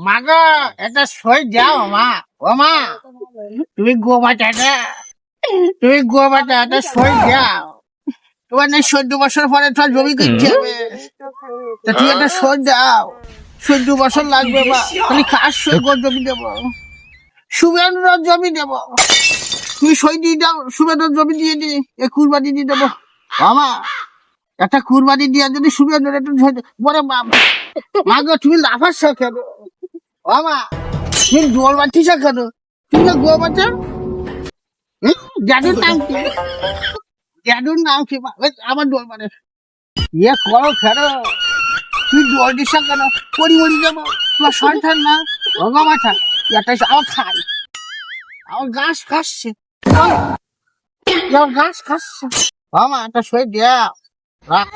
মাগো এটা সই যাও মা। ও মা, তুমি গোমাতাটা, তুমি গোমাতা, এটা সই যাও। তোমার না 14 বছর পরে তোমার জমি কিনতে হবে, তা তুই একটা সই দাও। 14 বছর লাগবে মা, খালি কাজ সই করে জমি দেবো, শুভেন্দ্র জমি দেবো। তুই সই দিয়ে দাও, শুভেন্দ্র জমি দিয়ে দি, এ কুরবানি দিয়ে দেবো। মামা, একটা কুরবানি দিয়ে যদি শুভেন্দ্র একটু বলে মাগো তুমি লাফাচ্ছ কেন? মামা, তুমি দোল বাচ্ছিস কেন? তুমি না গো বাচ্চা। জাদুর নাম কি? জাদুর নাম কি? আমার দোল মানে ইয়ে করো খেলো, তুই দোল দিস কেন? পরিমরি যাবো, তোমার সন্তান না গঙ্গা মাথা, একটা আমার খাই, আমার ঘাস খাচ্ছে, আমার ঘাস খাচ্ছে। মামা একটা সই দেও। রাখ।